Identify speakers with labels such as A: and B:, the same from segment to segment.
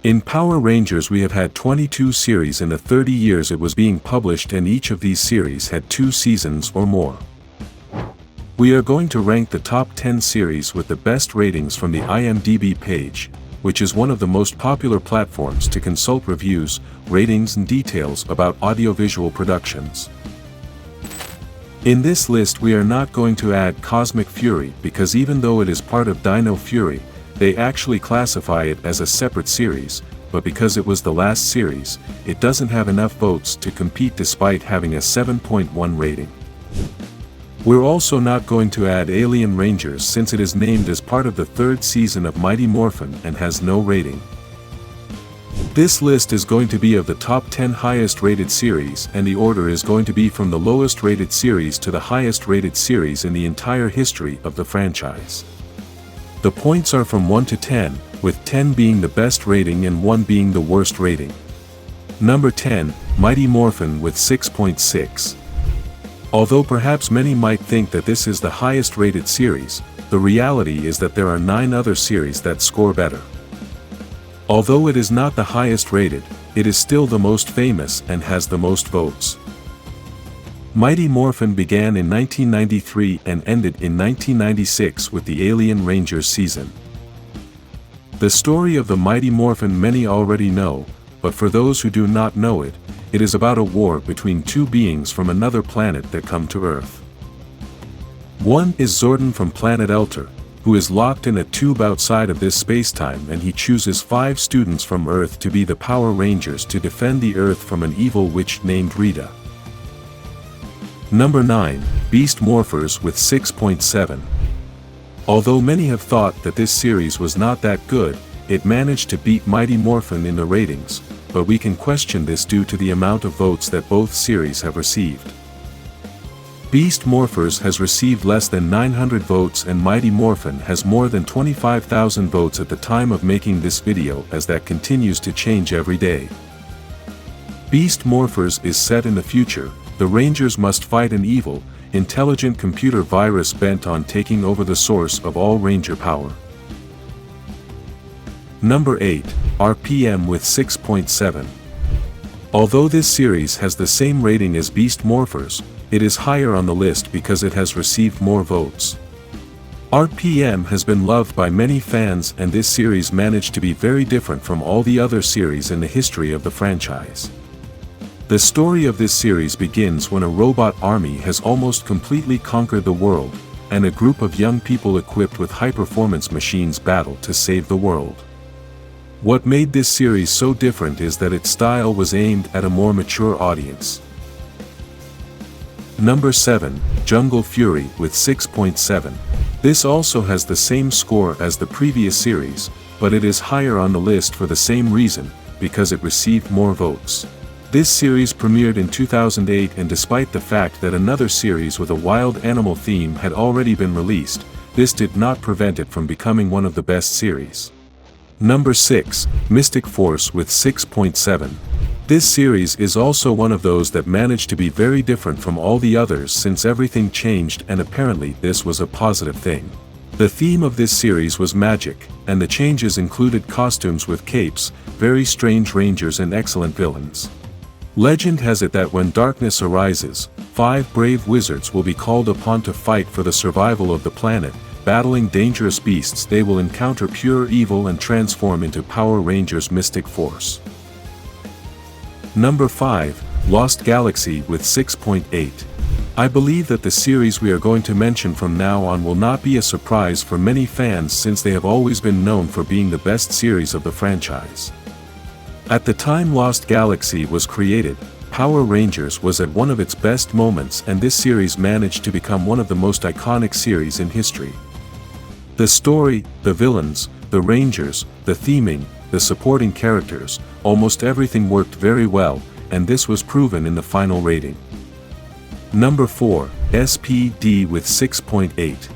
A: In Power Rangers we have had 22 series in the 30 years it was being published, and each of these series had 2 seasons or more. We are going to rank the top 10 series with the best ratings from the IMDb page, which is one of the most popular platforms to consult reviews, ratings and details about audiovisual productions. In this list we are not going to add Cosmic Fury because even though it is part of Dino Fury, they actually classify it as a separate series, but because it was the last series, it doesn't have enough votes to compete despite having a 7.1 rating. We're also not going to add Alien Rangers since it is named as part of the 3rd season of Mighty Morphin and has no rating. This list is going to be of the top 10 highest rated series, and the order is going to be from the lowest rated series to the highest rated series in the entire history of the franchise. The points are from 1 to 10, with 10 being the best rating and 1 being the worst rating. Number 10, Mighty Morphin with 6.6. Although perhaps many might think that this is the highest rated series, the reality is that there are 9 other series that score better. Although it is not the highest rated, it is still the most famous and has the most votes. Mighty Morphin began in 1993 and ended in 1996 with the Alien Rangers season. The story of the Mighty Morphin many already know, but for those who do not know it, it is about a war between 2 beings from another planet that come to Earth. One is Zordon from planet Elter, who is locked in a tube outside of this space-time, and he chooses 5 students from Earth to be the Power Rangers to defend the Earth from an evil witch named Rita. Number 9, Beast Morphers with 6.7. Although many have thought that this series was not that good, it managed to beat Mighty Morphin in the ratings, but we can question this due to the amount of votes that both series have received. Beast Morphers has received less than 900 votes and Mighty Morphin has more than 25,000 votes at the time of making this video, as that continues to change every day. Beast Morphers is set in the future. The Rangers must fight an evil, intelligent computer virus bent on taking over the source of all Ranger power. Number 8, RPM with 6.7. Although this series has the same rating as Beast Morphers, it is higher on the list because it has received more votes. RPM has been loved by many fans, and this series managed to be very different from all the other series in the history of the franchise. The story of this series begins when a robot army has almost completely conquered the world, and a group of young people equipped with high-performance machines battle to save the world. What made this series so different is that its style was aimed at a more mature audience. Number 7, Jungle Fury with 6.7. This also has the same score as the previous series, but it is higher on the list for the same reason, because it received more votes. This series premiered in 2008, and despite the fact that another series with a wild animal theme had already been released, this did not prevent it from becoming one of the best series. Number 6, Mystic Force with 6.7. This series is also one of those that managed to be very different from all the others since everything changed, and apparently this was a positive thing. The theme of this series was magic, and the changes included costumes with capes, very strange rangers and excellent villains. Legend has it that when darkness arises, 5 brave wizards will be called upon to fight for the survival of the planet. Battling dangerous beasts, they will encounter pure evil and transform into Power Rangers Mystic Force. Number 5, Lost Galaxy with 6.8. I believe that the series we are going to mention from now on will not be a surprise for many fans since they have always been known for being the best series of the franchise. At the time Lost Galaxy was created, Power Rangers was at one of its best moments, and this series managed to become one of the most iconic series in history. The story, the villains, the Rangers, the theming, the supporting characters, almost everything worked very well, and this was proven in the final rating. Number 4, SPD with 6.8.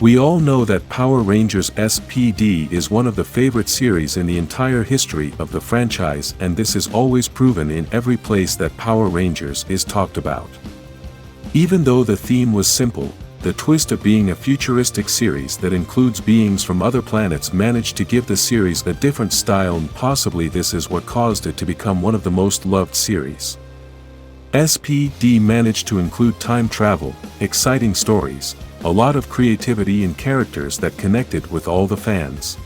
A: We all know that Power Rangers SPD is one of the favorite series in the entire history of the franchise, and this is always proven in every place that Power Rangers is talked about. Even though the theme was simple, the twist of being a futuristic series that includes beings from other planets managed to give the series a different style, and possibly this is what caused it to become one of the most loved series. SPD managed to include time travel, exciting stories, a lot of creativity and characters that connected with all the fans.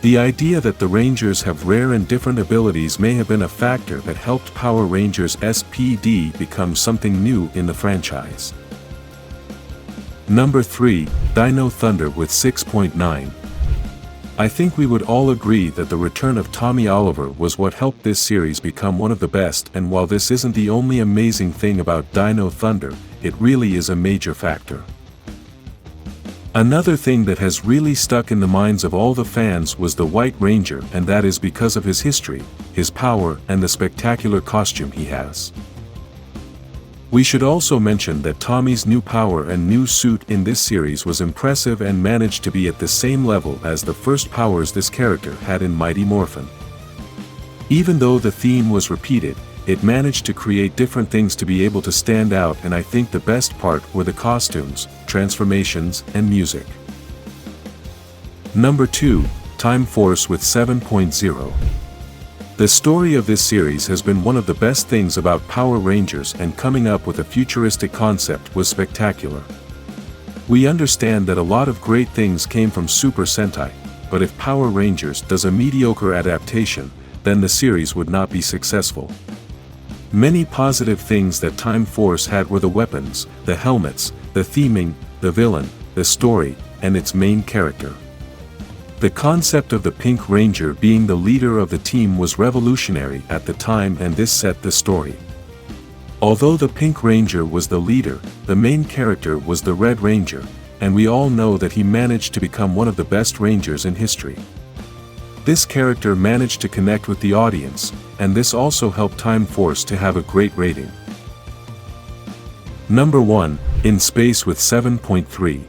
A: The idea that the Rangers have rare and different abilities may have been a factor that helped Power Rangers SPD become something new in the franchise. Number 3, Dino Thunder with 6.9. I think we would all agree that the return of Tommy Oliver was what helped this series become one of the best, and while this isn't the only amazing thing about Dino Thunder, it really is a major factor. Another thing that has really stuck in the minds of all the fans was the White Ranger, and that is because of his history, his power, and the spectacular costume he has. We should also mention that Tommy's new power and new suit in this series was impressive and managed to be at the same level as the first powers this character had in Mighty Morphin. Even though the theme was repeated, it managed to create different things to be able to stand out, and I think the best part were the costumes, transformations, and music. Number 2, Time Force with 7.0. The story of this series has been one of the best things about Power Rangers, and coming up with a futuristic concept was spectacular. We understand that a lot of great things came from Super Sentai, but if Power Rangers does a mediocre adaptation, then the series would not be successful. Many positive things that Time Force had were the weapons, the helmets, the theming, the villain, the story, and its main character. The concept of the Pink Ranger being the leader of the team was revolutionary at the time, and this set the story. Although the Pink Ranger was the leader, the main character was the Red Ranger, and we all know that he managed to become one of the best Rangers in history. This character managed to connect with the audience, and this also helped Time Force to have a great rating. Number 1, In Space with 7.3.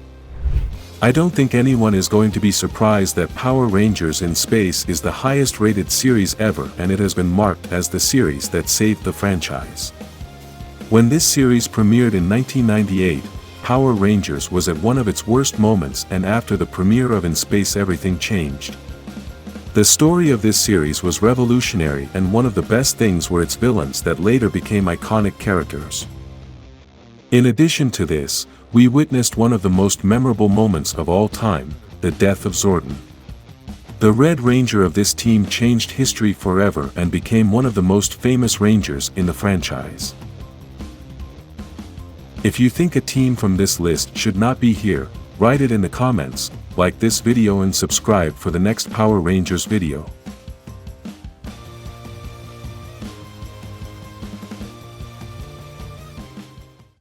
A: I don't think anyone is going to be surprised that Power Rangers in Space is the highest rated series ever, and it has been marked as the series that saved the franchise. When this series premiered in 1998, Power Rangers was at one of its worst moments, and after the premiere of In Space everything changed. The story of this series was revolutionary, and one of the best things were its villains that later became iconic characters. In addition to this, we witnessed one of the most memorable moments of all time, the death of Zordon. The Red Ranger of this team changed history forever and became one of the most famous Rangers in the franchise. If you think a team from this list should not be here, write it in the comments, like this video and subscribe for the next Power Rangers video.